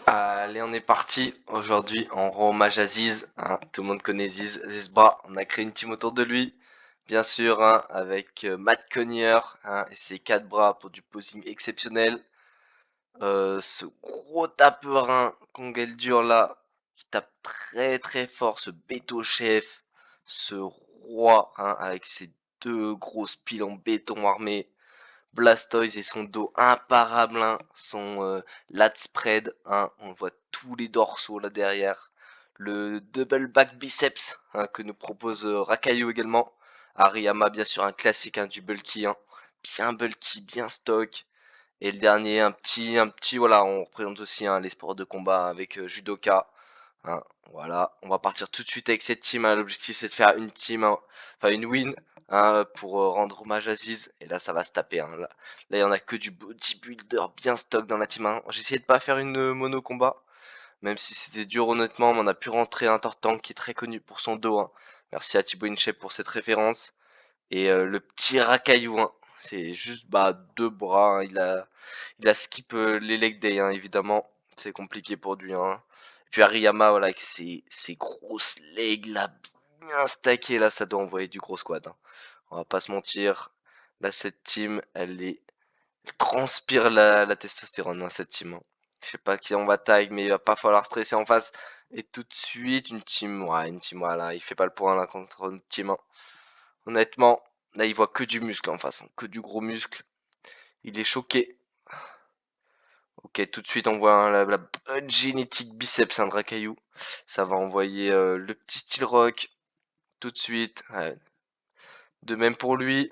Allez, on est parti. Aujourd'hui, on rend hommage à Ziz, hein. Tout le monde connaît Ziz, Zizbra. On a créé une team autour de lui, bien sûr, hein, avec Matt Connier, hein, et ses 4 bras pour du posing exceptionnel. Ce gros tapeur, hein, Dur là, qui tape très très fort, ce béto chef, ce roi, hein, avec ses 2 grosses piles en béton armé. Blastoise et son dos imparable, hein, son lat spread, hein, on voit tous les dorsaux là derrière. Le double back biceps, hein, que nous propose Rakayu également. Ariyama, bien sûr, un classique, hein, du bulky, hein, bien bulky, bien stock. Et le dernier, un petit, voilà, on représente aussi, hein, les sports de combat avec judoka. Hein, voilà, on va partir tout de suite avec cette team, hein. L'objectif c'est de faire une team, hein, enfin une win, hein, pour rendre hommage à Ziz. Et là ça va se taper, hein. Là, il y en a que du bodybuilder bien stock dans la team, hein. J'ai essayé de pas faire une mono combat, même si c'était dur honnêtement, mais on a pu rentrer un Tortank qui est très connu pour son dos, hein. Merci à Thibaut InShape pour cette référence. Et le petit Rakayu, hein, c'est juste bah 2 bras, hein. Il a skip les leg day, hein, évidemment. C'est compliqué pour lui, hein. Et puis Ariyama, voilà, avec ses grosses legs là, bien stackées, là, ça doit envoyer du gros squat, hein. On va pas se mentir. Là, cette team, elle transpire la testostérone, hein, cette team, hein. Je sais pas qui on va tag, mais il va pas falloir stresser en face. Et tout de suite, une team, voilà, il fait pas le point là contre une team, hein. Honnêtement, là, il voit que du muscle en face, hein, que du gros muscle. Il est choqué. Ok, tout de suite, on voit, hein, la bonne génétique biceps, hein, de Rakayu. Ça va envoyer le petit style rock tout de suite. Ouais. De même pour lui.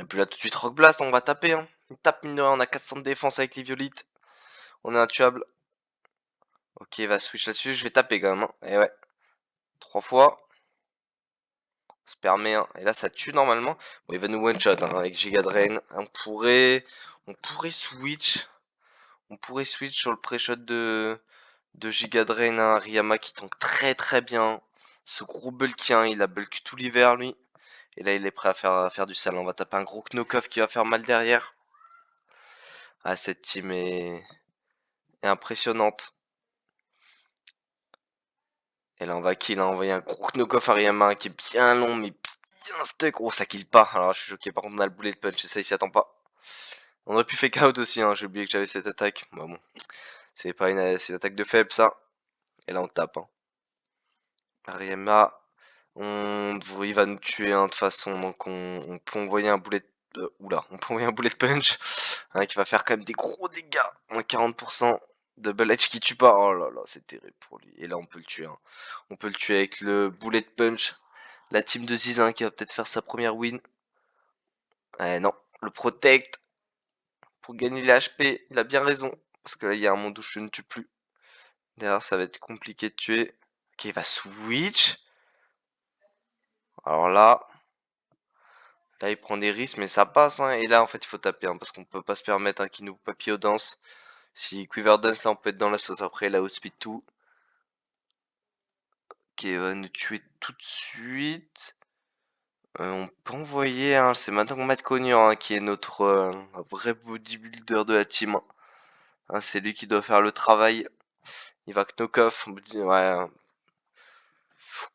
Et puis là, tout de suite, Rock Blast, on va taper, hein. Il tape, mine de rien, on a 400 de défense avec les violites. On est intuable. Ok, il va switch là-dessus. Je vais taper quand même, hein. Et ouais, 3 fois. On se permet, hein. Et là, ça tue normalement. Bon, il va nous one-shot, hein, avec Giga Drain. On pourrait switch. On pourrait switch sur le pré-shot de Giga Drain, hein, Riyama qui tank très très bien. Ce gros bulky, hein, il a bulk tout l'hiver lui. Et là il est prêt à faire du sale. On va taper un gros knock-off qui va faire mal derrière. Ah, cette team est impressionnante. Et là on va kill, hein, envoyer un gros knock-off à Riyama qui est bien long mais bien stuck. Oh, ça kill pas. Alors je suis choqué, par contre on a le bullet punch et ça il s'y attend pas. On aurait pu fake out aussi, hein. J'ai oublié que j'avais cette attaque. Bah bon, c'est une attaque de faible ça. Et là on tape, hein. Riyama, il va nous tuer, hein, de toute façon, donc on peut envoyer un bullet, on peut envoyer un bullet punch, hein, qui va faire quand même des gros dégâts, moins 40%, double edge qui tue pas, oh là là, c'est terrible pour lui, et là on peut le tuer, hein. On peut le tuer avec le bullet punch, la team de Ziz, hein, qui va peut-être faire sa première win, non, le protect, pour gagner les HP, il a bien raison, parce que là il y a un monde où je ne tue plus, derrière ça va être compliqué de tuer, ok, il va switch, alors là, il prend des risques, mais ça passe, hein. Et là, en fait, il faut taper, hein, parce qu'on peut pas se permettre, hein, qu'il nous papillon danse. Si Quiver Dance, là, on peut être dans la sauce. Après, la Outspeed 2, qui va nous tuer tout de suite. On peut envoyer, hein, c'est maintenant qu'on met Cognon, hein, qui est notre vrai bodybuilder de la team, hein. Hein, c'est lui qui doit faire le travail. Il va knock off. Ouais, hein.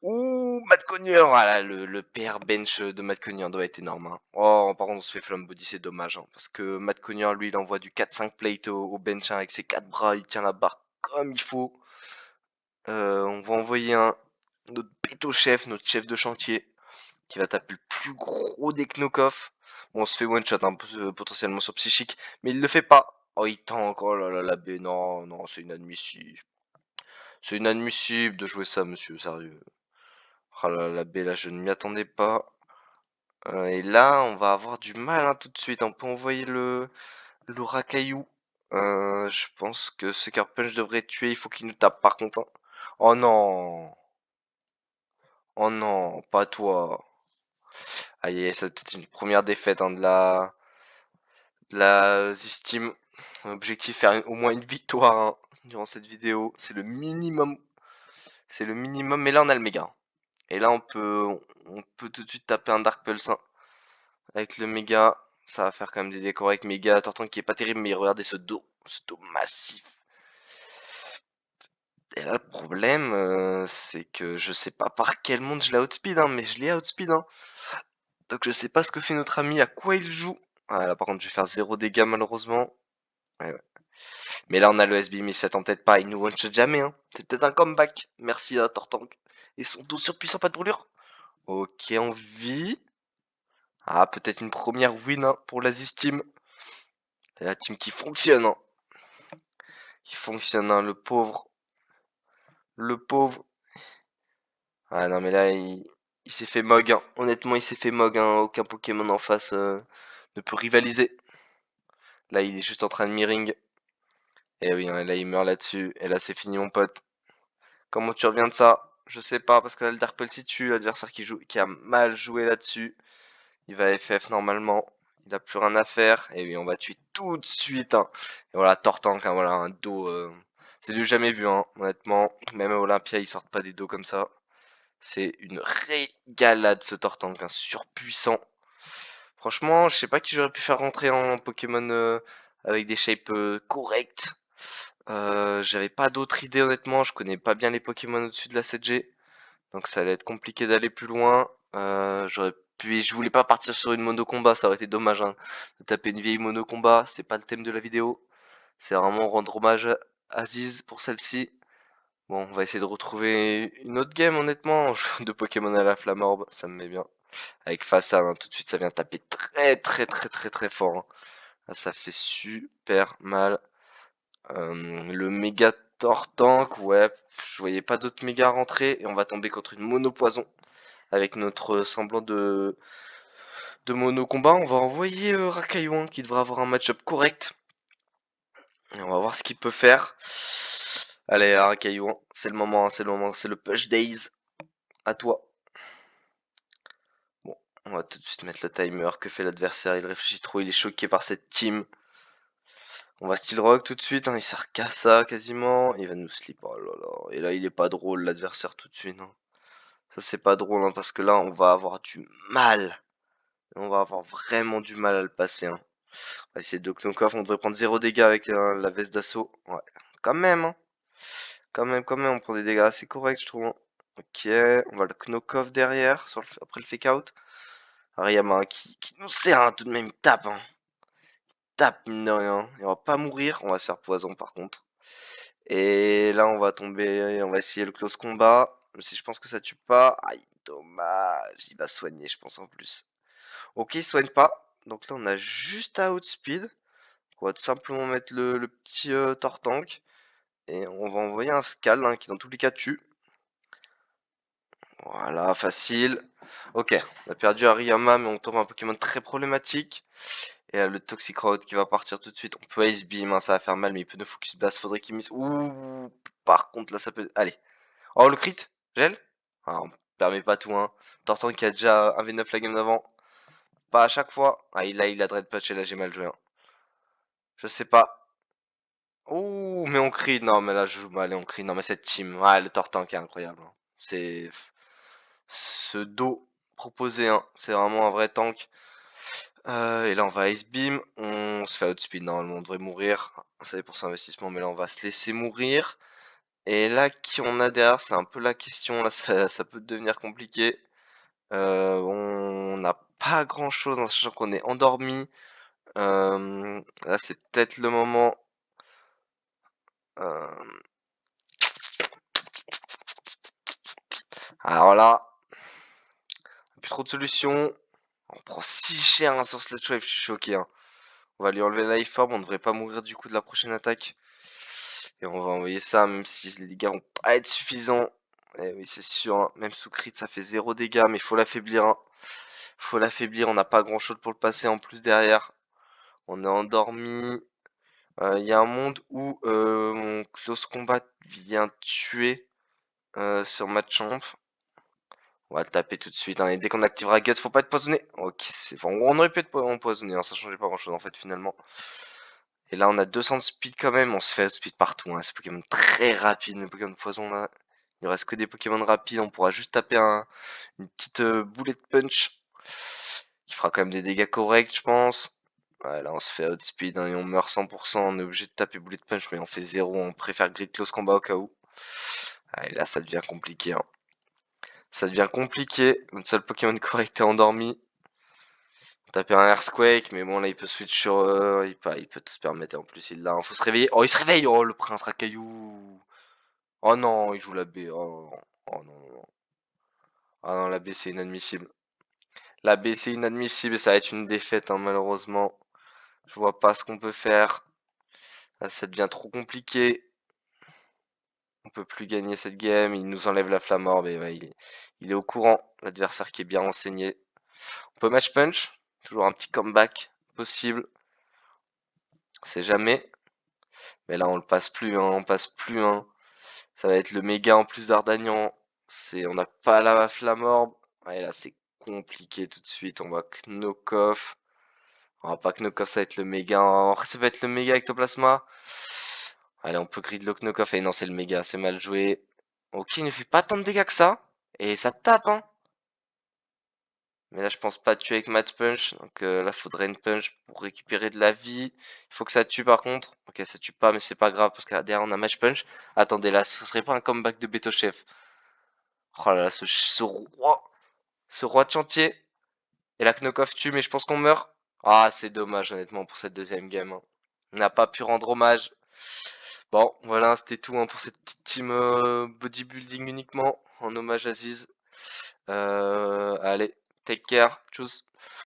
Ouh, Matt Cognier, voilà, le PR bench de Matt Cognier doit être énorme, hein. Oh, par contre, on se fait flamme body, c'est dommage, hein, parce que Matt Cognier, lui, il envoie du 4-5 plate au bench, hein, avec ses 4 bras, il tient la barre comme il faut. On va envoyer notre béto chef, notre chef de chantier, qui va taper le plus gros des knock-off. Bon, on se fait one shot, hein, potentiellement sur psychique, mais il le fait pas. Oh, il tank, oh là là, la B, non, non, c'est inadmissible. C'est inadmissible de jouer ça, monsieur, sérieux. Oh là là, la B, là, je ne m'y attendais pas. Et là, on va avoir du mal, hein, tout de suite. On peut envoyer le Rakayu. Je pense que Sucker Punch devrait tuer. Il faut qu'il nous tape par contre, hein. Oh non! Oh non, pas toi. Aïe, aïe, ça va peut-être une première défaite, hein, de la This Team. Objectif, faire au moins une victoire, hein, durant cette vidéo. C'est le minimum. C'est le minimum. Mais là, on a le méga. Et là, on peut tout de suite taper un Dark Pulse, hein. Avec le méga, ça va faire quand même des décors avec méga Tortank qui est pas terrible, mais regardez ce dos massif. problème, c'est que je sais pas par quel monde je l'ai outspeed, hein, mais je l'ai outspeed, hein. Donc je sais pas ce que fait notre ami, à quoi il joue. Ah là par contre je vais faire 0 dégâts malheureusement. Ouais, ouais. Mais là on a le SB, mais il s'attend peut-être pas, il nous one-shot jamais, hein. C'est peut-être un comeback. Merci à Tortank. Et son dos surpuissant, pas de brûlure. Ok, on vit. Ah, peut-être une première win, hein, pour l'Aziz Team. Et la team qui fonctionne, hein. Qui fonctionne, hein, le pauvre. Le pauvre. Ah non mais là il s'est fait mog, hein. Honnêtement il s'est fait mog, hein. Aucun Pokémon en face ne peut rivaliser. Là il est juste en train de miring. Et oui, hein, là il meurt là-dessus. Et là c'est fini mon pote. Comment tu reviens de ça? Je sais pas, parce que là le Dark Pulse il tue, l'adversaire qui a mal joué là-dessus. Il va FF normalement. Il a plus rien à faire. Et oui, on va tuer tout de suite, hein. Et voilà, Tortank, hein, voilà, un dos. C'est du jamais vu, hein, honnêtement. Même à Olympia, ils sortent pas des dos comme ça. C'est une régalade ce Tortank, un surpuissant. Franchement, je sais pas qui j'aurais pu faire rentrer en Pokémon avec des shapes corrects. J'avais pas d'autres idées honnêtement, je connais pas bien les Pokémon au-dessus de la 7G. Donc ça allait être compliqué d'aller plus loin. Je voulais pas partir sur une mono combat, ça aurait été dommage, hein, de taper une vieille mono combat, c'est pas le thème de la vidéo. C'est vraiment rendre hommage à Aziz pour celle-ci. Bon, on va essayer de retrouver une autre game, honnêtement. De Pokémon à la Flammorbe, ça me met bien. Avec Façade, hein, tout de suite, ça vient taper très très très très très fort, hein. Là, ça fait super mal. Le méga Tortank, ouais, je voyais pas d'autres méga rentrer. Et on va tomber contre une mono poison. Avec notre semblant de mono combat, on va envoyer Rakaiwan qui devrait avoir un match-up correct. Et on va voir ce qu'il peut faire. Allez, Rakaiwan, c'est le moment, hein, c'est le moment, c'est le push days. À toi. Bon, on va tout de suite mettre le timer. Que fait l'adversaire? Il réfléchit trop, il est choqué par cette team. On va style rock tout de suite, hein, il sert qu'à ça quasiment. Il va nous slip. Oh là là. Et là, il est pas drôle l'adversaire tout de suite, hein. Ça, c'est pas drôle, hein, parce que là, on va avoir du mal. On va avoir vraiment du mal à le passer, hein. On va essayer de knock off. On devrait prendre 0 dégâts avec la veste d'assaut. Ouais, quand même, hein. Quand même, on prend des dégâts assez corrects, je trouve, hein. Ok, on va le knock off derrière, après le fake out. Ariyama, hein, qui nous sert, hein, tout de même, il tape, hein. Tape, mine de rien. Et on va pas mourir, on va se faire poison par contre. Et là, on va tomber, on va essayer le close combat. Même si je pense que ça tue pas. Aïe, dommage. Il va soigner, je pense, en plus. Ok, il soigne pas. Donc là, on a juste à outspeed. On va tout simplement mettre le petit Tortank. Et on va envoyer un Scal, hein, qui dans tous les cas tue. Voilà, facile. Ok, on a perdu Ariyama, mais on tombe un Pokémon très problématique. Et là, le Toxic Road qui va partir tout de suite. On peut Ice Beam, hein, ça va faire mal, mais il peut nous Focus Blast. Faudrait qu'il mise. Ouh, par contre, là, ça peut. Allez. Oh, le crit. Gel. Ah, on permet pas tout, hein. Tortank qui a déjà un V9 la game d'avant. Pas à chaque fois. Ah, là, il a Dread Patch et là, j'ai mal joué, hein. Je sais pas. Ouh, mais on crie. Non, mais là, je joue mal et on crie. Non, mais cette team. Ah, le Tortank est incroyable, hein. C'est. Ce dos proposé, hein, c'est vraiment un vrai tank. Et là, on va Ice Beam. On se fait outspeed. Normalement, on devrait mourir. C'est pour cet investissement, mais là, on va se laisser mourir. Et là, qui on a derrière, c'est un peu la question. Là, ça peut devenir compliqué. On n'a pas grand chose, en sachant qu'on est endormi. Là, c'est peut-être le moment. Euh, Alors là, plus trop de solutions. On prend si cher, hein, sur Sludge Wave, je suis choqué, hein. On va lui enlever la life orb, on devrait pas mourir du coup de la prochaine attaque. Et on va envoyer ça, même si les dégâts vont pas être suffisants. Et oui, c'est sûr, hein, même sous crit, ça fait 0 dégâts, mais il faut l'affaiblir, hein. Faut l'affaiblir, on n'a pas grand chose pour le passer en plus derrière. On est endormi. Il y a un monde où mon close combat vient tuer sur Machamp. On va le taper tout de suite, hein, et dès qu'on activera Gut, faut pas être poisonné. Ok, c'est bon. On aurait pu être empoisonné, hein, ça changeait pas grand chose en fait finalement. Et là on a 200 de speed quand même, on se fait speed partout, hein. C'est Pokémon très rapide, les Pokémon de poison là. Il ne reste que des Pokémon rapides, on pourra juste taper une petite bullet punch. Qui fera quand même des dégâts corrects je pense. Ouais, là on se fait outspeed, hein, et on meurt 100%, on est obligé de taper bullet punch mais on fait 0, on préfère grid close combat au cas où. Ah, et là, ça devient compliqué, hein. Ça devient compliqué. Notre seul Pokémon correct est endormi. On tapait un Earthquake, mais bon, là, il peut switch sur... il peut tout se permettre. En plus, il l'a. Faut se réveiller. Oh, il se réveille! Oh, le prince Racaillou! Oh non, il joue la B. Oh, oh non, non, non. Ah non, la B, c'est inadmissible. La B, c'est inadmissible et ça va être une défaite, hein, malheureusement. Je vois pas ce qu'on peut faire. Là, ça devient trop compliqué. On peut plus gagner cette game. Il nous enlève la flamme orbe et ouais, il est au courant. L'adversaire qui est bien renseigné. On peut match punch. Toujours un petit comeback possible. C'est jamais. Mais là, on le passe plus, hein. On passe plus, hein. Ça va être le méga en plus d'Ardagnan. On n'a pas la flamme orbe. Ouais, là, c'est compliqué tout de suite. On va knock off. On va pas knock off, ça va être le méga. Ça va être le méga ectoplasma. Allez, on peut gridlock knock off. Et non, c'est le méga. C'est mal joué. Ok, il ne fait pas tant de dégâts que ça. Et ça tape, hein. Mais là, je pense pas tuer avec Match Punch. Donc là, faudrait une punch pour récupérer de la vie. Il faut que ça tue par contre. Ok, ça tue pas, mais c'est pas grave parce que derrière, on a Match Punch. Attendez, là, ce serait pas un comeback de Beto Chef. Oh là là, ce roi de chantier. Et la knock-off tue, mais je pense qu'on meurt. Ah, c'est dommage, honnêtement, pour cette deuxième game, hein. On n'a pas pu rendre hommage. Bon, voilà, c'était tout, hein, pour cette petite team bodybuilding uniquement, en hommage à Ziz. Allez, take care, tchuss.